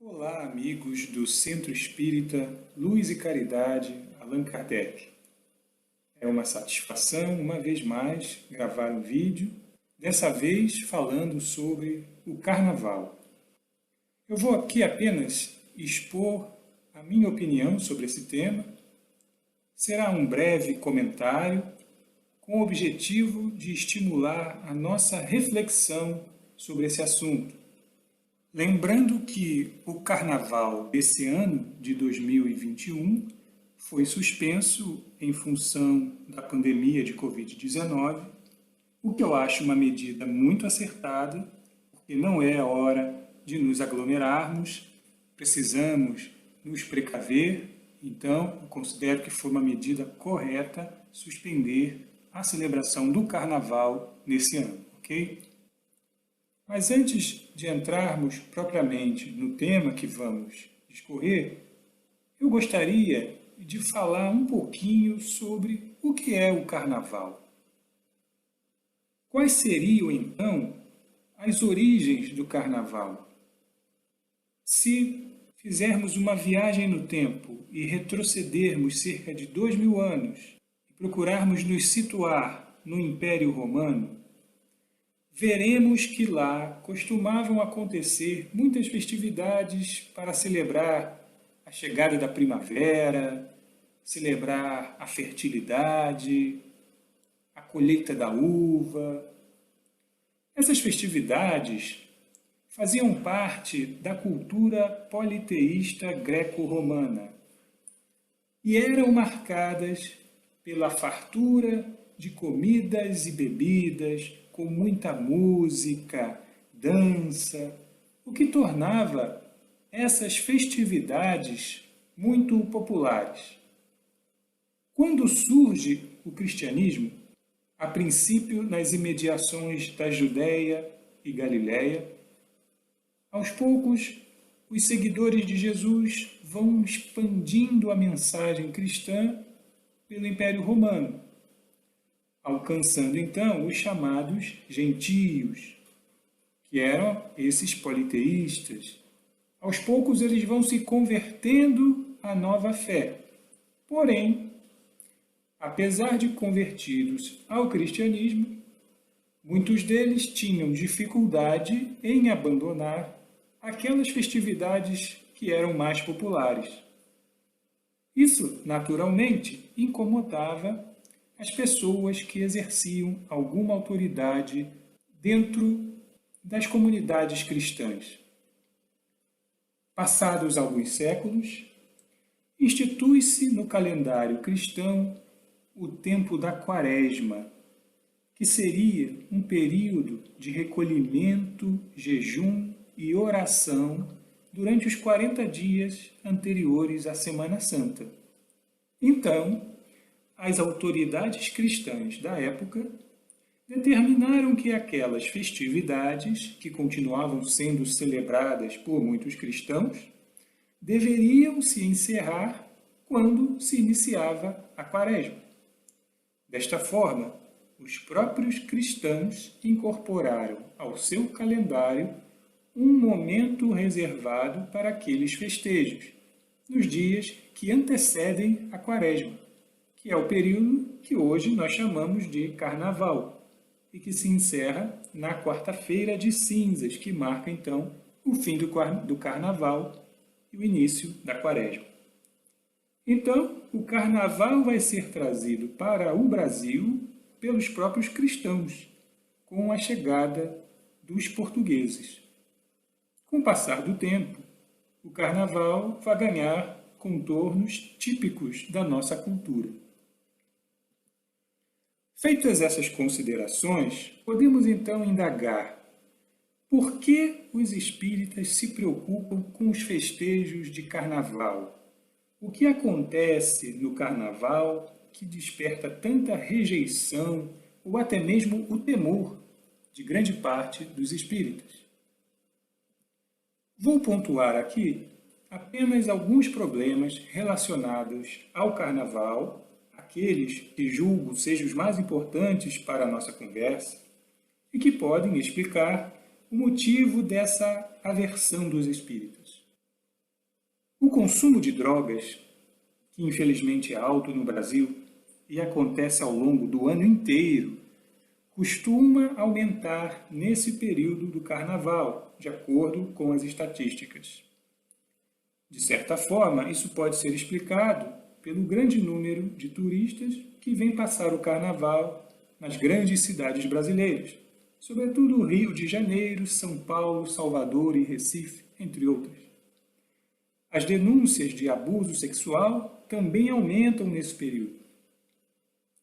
Olá, amigos do Centro Espírita Luz e Caridade Allan Kardec. É uma satisfação, uma vez mais, gravar um vídeo, dessa vez falando sobre o Carnaval. Eu vou aqui apenas expor a minha opinião sobre esse tema. Será um breve comentário com o objetivo de estimular a nossa reflexão sobre esse assunto. Lembrando que o Carnaval desse ano, de 2021, foi suspenso em função da pandemia de Covid-19, o que eu acho uma medida muito acertada, porque não é a hora de nos aglomerarmos, precisamos nos precaver, então eu considero que foi uma medida correta suspender a celebração do Carnaval nesse ano, ok? Mas antes de entrarmos propriamente no tema que vamos discorrer, eu gostaria de falar um pouquinho sobre o que é o Carnaval. Quais seriam, então, as origens do Carnaval? Se fizermos uma viagem no tempo e retrocedermos cerca de 2000 anos e procurarmos nos situar no Império Romano, veremos que lá costumavam acontecer muitas festividades para celebrar a chegada da primavera, celebrar a fertilidade, a colheita da uva. Essas festividades faziam parte da cultura politeísta greco-romana e eram marcadas pela fartura de comidas e bebidas, com muita música, dança, o que tornava essas festividades muito populares. Quando surge o cristianismo, a princípio nas imediações da Judéia e Galiléia, aos poucos os seguidores de Jesus vão expandindo a mensagem cristã pelo Império Romano, alcançando então os chamados gentios, que eram esses politeístas. Aos poucos eles vão se convertendo à nova fé. Porém, apesar de convertidos ao cristianismo, muitos deles tinham dificuldade em abandonar aquelas festividades que eram mais populares. Isso, naturalmente, incomodava as pessoas que exerciam alguma autoridade dentro das comunidades cristãs. Passados alguns séculos, institui-se no calendário cristão o tempo da Quaresma, que seria um período de recolhimento, jejum e oração durante os 40 dias anteriores à Semana Santa. Então, as autoridades cristãs da época determinaram que aquelas festividades, que continuavam sendo celebradas por muitos cristãos, deveriam se encerrar quando se iniciava a Quaresma. Desta forma, os próprios cristãos incorporaram ao seu calendário um momento reservado para aqueles festejos, nos dias que antecedem a Quaresma, que é o período que hoje nós chamamos de Carnaval, e que se encerra na quarta-feira de cinzas, que marca, então, o fim do Carnaval e o início da Quaresma. Então, o Carnaval vai ser trazido para o Brasil pelos próprios cristãos, com a chegada dos portugueses. Com o passar do tempo, o Carnaval vai ganhar contornos típicos da nossa cultura. Feitas essas considerações, podemos então indagar por que os espíritas se preocupam com os festejos de Carnaval? O que acontece no Carnaval que desperta tanta rejeição ou até mesmo o temor de grande parte dos espíritas? Vou pontuar aqui apenas alguns problemas relacionados ao Carnaval, aqueles que julgo sejam os mais importantes para a nossa conversa e que podem explicar o motivo dessa aversão dos espíritas. consumo de drogas, que infelizmente é alto no Brasil e acontece ao longo do ano inteiro, costuma aumentar nesse período do Carnaval, de acordo com as estatísticas. De certa forma, isso pode ser explicado pelo grande número de turistas que vêm passar o Carnaval nas grandes cidades brasileiras, sobretudo Rio de Janeiro, São Paulo, Salvador e Recife, entre outras. As denúncias de abuso sexual também aumentam nesse período.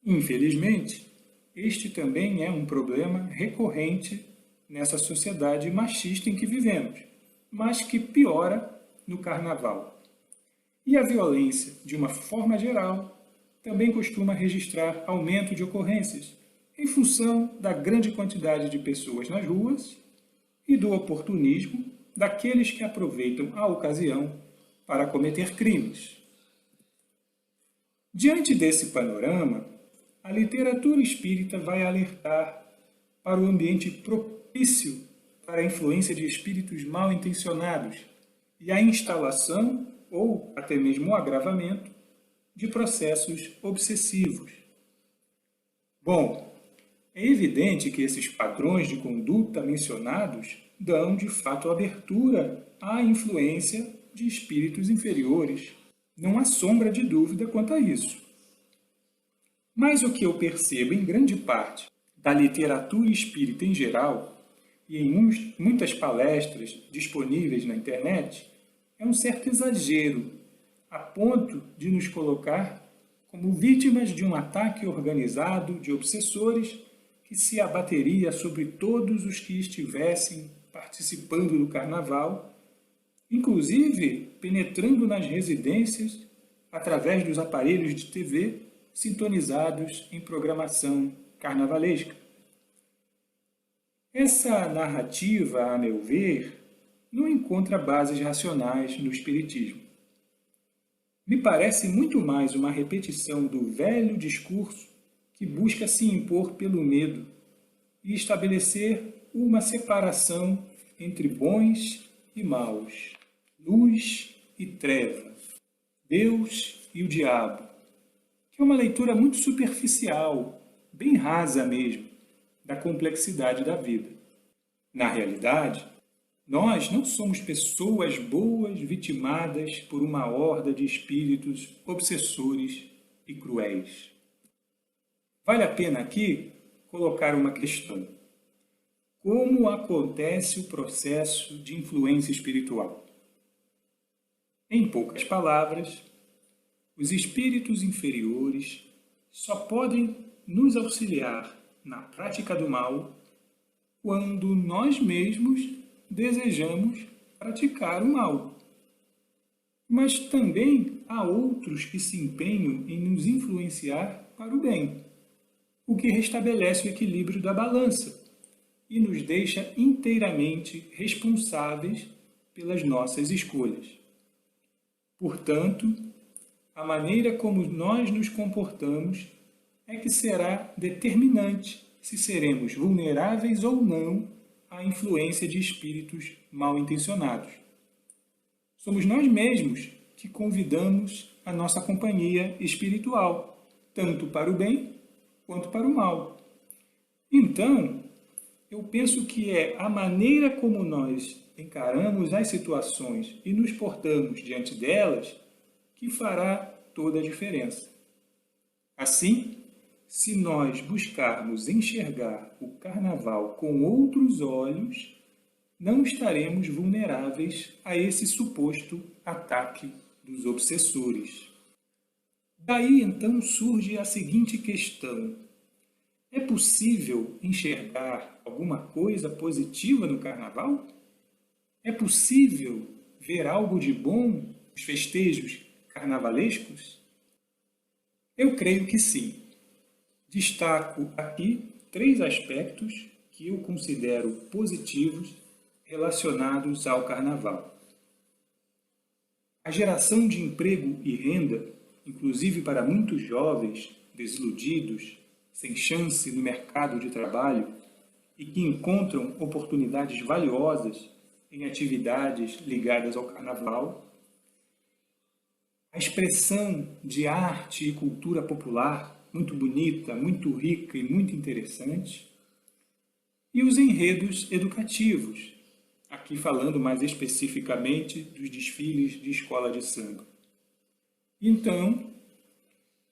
Infelizmente, este também é um problema recorrente nessa sociedade machista em que vivemos, mas que piora no Carnaval. E a violência, de uma forma geral, também costuma registrar aumento de ocorrências, em função da grande quantidade de pessoas nas ruas e do oportunismo daqueles que aproveitam a ocasião para cometer crimes. Diante desse panorama, a literatura espírita vai alertar para o ambiente propício para a influência de espíritos mal intencionados e a instalação, ou até mesmo o agravamento, de processos obsessivos. Bom, é evidente que esses padrões de conduta mencionados dão, de fato, abertura à influência de espíritos inferiores. Não há sombra de dúvida quanto a isso. Mas o que eu percebo em grande parte da literatura espírita em geral, e em muitas palestras disponíveis na internet, é um certo exagero, a ponto de nos colocar como vítimas de um ataque organizado de obsessores que se abateria sobre todos os que estivessem participando do Carnaval, inclusive penetrando nas residências através dos aparelhos de TV sintonizados em programação carnavalesca. Essa narrativa, a meu ver, não encontra bases racionais no Espiritismo. Me parece muito mais uma repetição do velho discurso que busca se impor pelo medo e estabelecer uma separação entre bons e maus, luz e treva, Deus e o diabo, que é uma leitura muito superficial, bem rasa mesmo, da complexidade da vida. Na realidade, nós não somos pessoas boas vitimadas por uma horda de espíritos obsessores e cruéis. Vale a pena aqui colocar uma questão. Como acontece o processo de influência espiritual? Em poucas palavras, os espíritos inferiores só podem nos auxiliar na prática do mal quando nós mesmos desejamos praticar o mal. Mas também há outros que se empenham em nos influenciar para o bem, o que restabelece o equilíbrio da balança e nos deixa inteiramente responsáveis pelas nossas escolhas. Portanto, a maneira como nós nos comportamos é que será determinante se seremos vulneráveis ou não à influência de espíritos mal intencionados. Somos nós mesmos que convidamos a nossa companhia espiritual, tanto para o bem quanto para o mal. Então, eu penso que é a maneira como nós encaramos as situações e nos portamos diante delas que fará toda a diferença. Assim, se nós buscarmos enxergar o Carnaval com outros olhos, não estaremos vulneráveis a esse suposto ataque dos obsessores. Daí então surge a seguinte questão: é possível enxergar alguma coisa positiva no Carnaval? É possível ver algo de bom nos festejos carnavalescos? Eu creio que sim. Destaco aqui 3 aspectos que eu considero positivos relacionados ao Carnaval. A geração de emprego e renda, inclusive para muitos jovens desiludidos, sem chance no mercado de trabalho e que encontram oportunidades valiosas em atividades ligadas ao Carnaval. a expressão de arte e cultura popular, muito bonita, muito rica e muito interessante, e os enredos educativos, aqui falando mais especificamente dos desfiles de escola de samba. Então,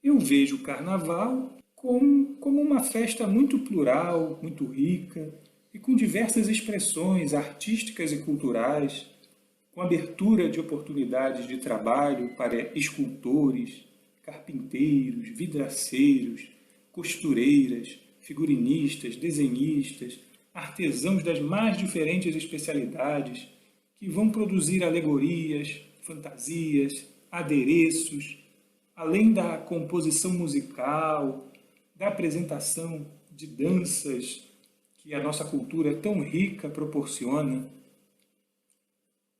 eu vejo o Carnaval como uma festa muito plural, muito rica e com diversas expressões artísticas e culturais, com abertura de oportunidades de trabalho para escultores, carpinteiros, vidraceiros, costureiras, figurinistas, desenhistas, artesãos das mais diferentes especialidades, que vão produzir alegorias, fantasias, adereços, além da composição musical, da apresentação de danças que a nossa cultura tão rica proporciona.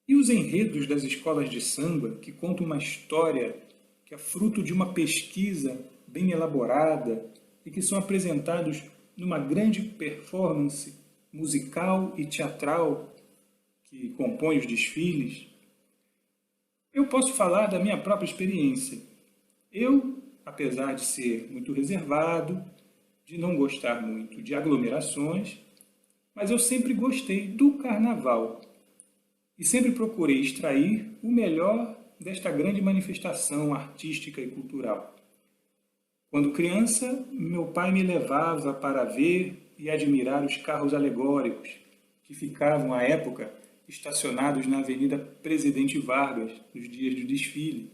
E os enredos das escolas de samba, que contam uma história que é fruto de uma pesquisa bem elaborada e que são apresentados numa grande performance musical e teatral que compõe os desfiles, eu posso falar da minha própria experiência. Eu, apesar de ser muito reservado, de não gostar muito de aglomerações, mas eu sempre gostei do carnaval e sempre procurei extrair o melhor desta grande manifestação artística e cultural. Quando criança, meu pai me levava para ver e admirar os carros alegóricos, que ficavam, à época, estacionados na Avenida Presidente Vargas, nos dias do desfile.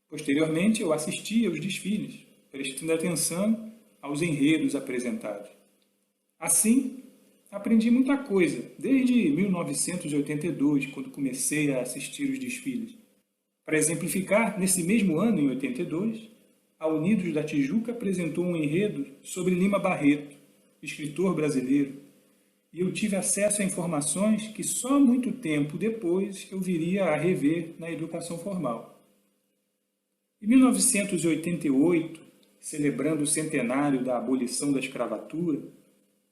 Posteriormente, eu assistia aos desfiles, prestando atenção aos enredos apresentados. Assim, aprendi muita coisa, desde 1982, quando comecei a assistir os desfiles. Para exemplificar, nesse mesmo ano, em 82, a Unidos da Tijuca apresentou um enredo sobre Lima Barreto, escritor brasileiro, e eu tive acesso a informações que só muito tempo depois eu viria a rever na educação formal. Em 1988, celebrando o centenário da abolição da escravatura,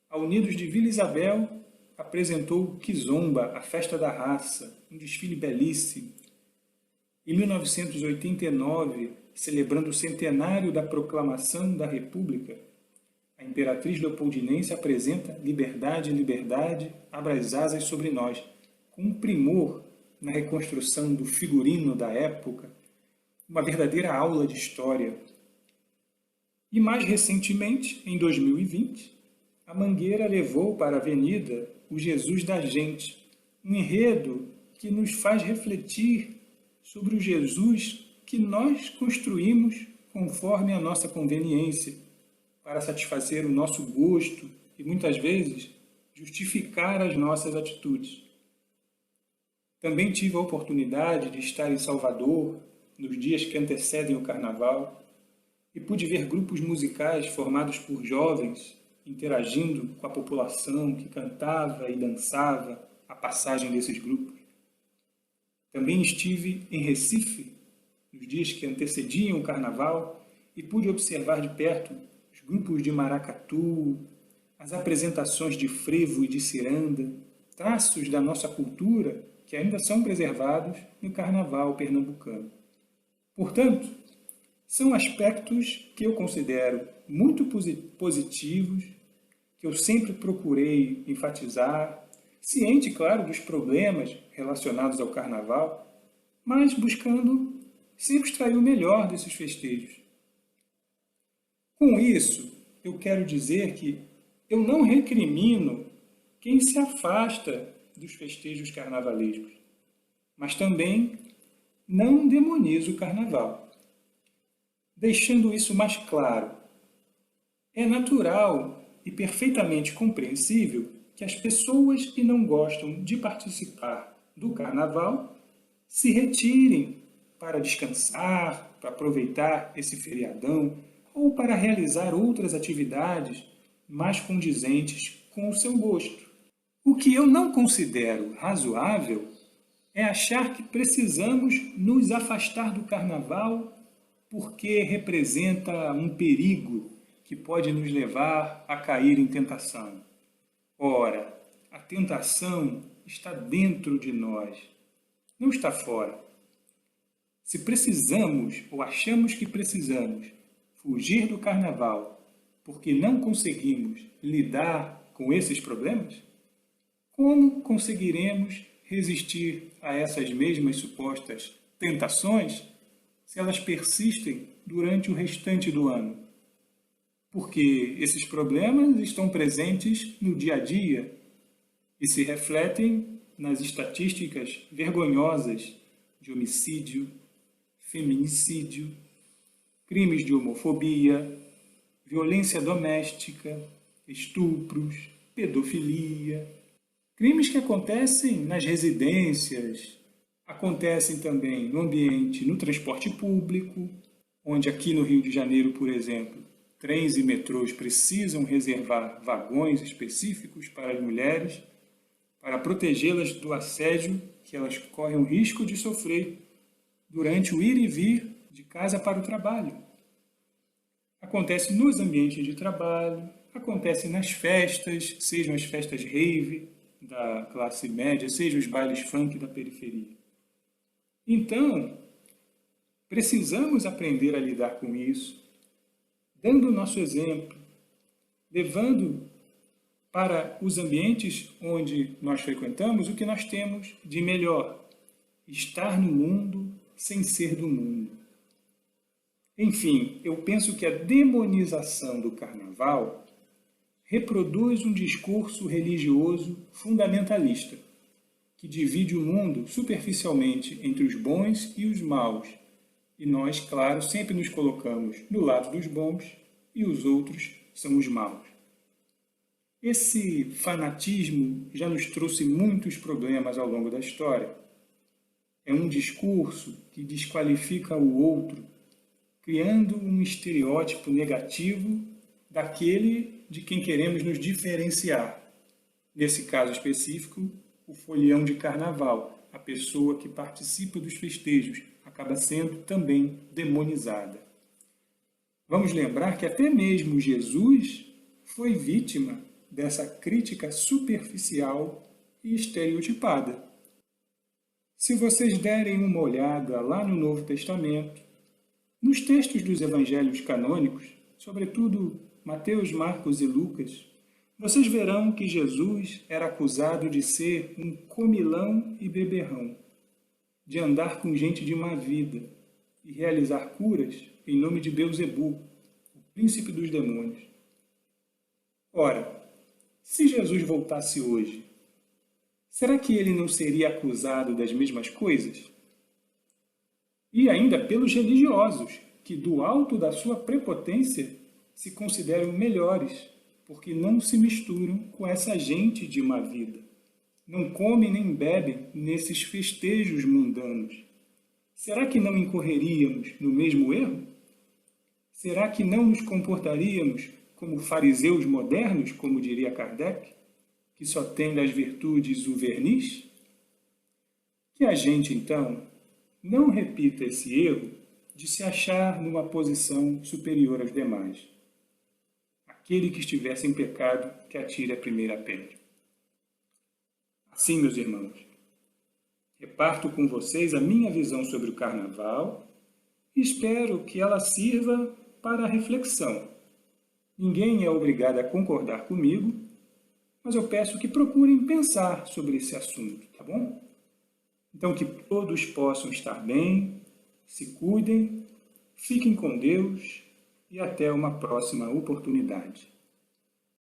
a Unidos de Vila Isabel apresentou Kizomba, a Festa da Raça, um desfile belíssimo. Em 1989, celebrando o centenário da proclamação da República, a Imperatriz Leopoldinense apresenta Liberdade, Liberdade, abra as asas sobre nós, com um primor na reconstrução do figurino da época, uma verdadeira aula de história. E mais recentemente, em 2020, a Mangueira levou para a Avenida o Jesus da Gente, um enredo que nos faz refletir sobre o Jesus que nós construímos conforme a nossa conveniência, para satisfazer o nosso gosto e, muitas vezes, justificar as nossas atitudes. Também tive a oportunidade de estar em Salvador nos dias que antecedem o Carnaval e pude ver grupos musicais formados por jovens interagindo com a população que cantava e dançava a passagem desses grupos. Também estive em Recife nos dias que antecediam o Carnaval e pude observar de perto os grupos de maracatu, as apresentações de frevo e de ciranda, traços da nossa cultura que ainda são preservados no Carnaval pernambucano. Portanto, são aspectos que eu considero muito positivos, que eu sempre procurei enfatizar, ciente, claro, dos problemas relacionados ao Carnaval, mas buscando sempre extrair o melhor desses festejos. Com isso, eu quero dizer que eu não recrimino quem se afasta dos festejos carnavalescos, mas também não demonizo o Carnaval. Deixando isso mais claro, é natural e perfeitamente compreensível que as pessoas que não gostam de participar do Carnaval se retirem para descansar, para aproveitar esse feriadão ou para realizar outras atividades mais condizentes com o seu gosto. O que eu não considero razoável é achar que precisamos nos afastar do Carnaval porque representa um perigo que pode nos levar a cair em tentação. Ora, a tentação está dentro de nós, não está fora. Se precisamos ou achamos que precisamos fugir do carnaval porque não conseguimos lidar com esses problemas, como conseguiremos resistir a essas mesmas supostas tentações se elas persistem durante o restante do ano? Porque esses problemas estão presentes no dia a dia e se refletem nas estatísticas vergonhosas de homicídio, feminicídio, crimes de homofobia, violência doméstica, estupros, pedofilia, crimes que acontecem nas residências, acontecem também no ambiente, no transporte público, onde aqui no Rio de Janeiro, por exemplo, trens e metrôs precisam reservar vagões específicos para as mulheres, para protegê-las do assédio que elas correm o risco de sofrer durante o ir e vir de casa para o trabalho. Acontece nos ambientes de trabalho, acontece nas festas, sejam as festas rave da classe média, sejam os bailes funk da periferia. Então, precisamos aprender a lidar com isso, dando o nosso exemplo, levando para os ambientes onde nós frequentamos o que nós temos de melhor, estar no mundo sem ser do mundo. Enfim, eu penso que a demonização do carnaval reproduz um discurso religioso fundamentalista, que divide o mundo superficialmente entre os bons e os maus, e nós, claro, sempre nos colocamos no lado dos bons e os outros são os maus. Esse fanatismo já nos trouxe muitos problemas ao longo da história. É um discurso que desqualifica o outro, criando um estereótipo negativo daquele de quem queremos nos diferenciar. Nesse caso específico, o folião de carnaval, a pessoa que participa dos festejos, acaba sendo também demonizada. Vamos lembrar que até mesmo Jesus foi vítima dessa crítica superficial e estereotipada. Se vocês derem uma olhada lá no Novo Testamento, nos textos dos evangelhos canônicos, sobretudo Mateus, Marcos e Lucas, vocês verão que Jesus era acusado de ser um comilão e beberrão, de andar com gente de má vida e realizar curas em nome de Beelzebu, o príncipe dos demônios. Ora, se Jesus voltasse hoje, será que ele não seria acusado das mesmas coisas? E ainda pelos religiosos, que do alto da sua prepotência se consideram melhores, porque não se misturam com essa gente de má vida. Não comem nem bebem nesses festejos mundanos. Será que não incorreríamos no mesmo erro? Será que não nos comportaríamos como fariseus modernos, como diria Kardec, que só tem das virtudes o verniz? Que a gente, então, não repita esse erro de se achar numa posição superior aos demais. Aquele que estiver sem pecado, que atire a primeira pedra. Assim, meus irmãos, reparto com vocês a minha visão sobre o carnaval e espero que ela sirva para a reflexão. Ninguém é obrigado a concordar comigo, mas eu peço que procurem pensar sobre esse assunto, tá bom? Então, que todos possam estar bem, se cuidem, fiquem com Deus e até uma próxima oportunidade.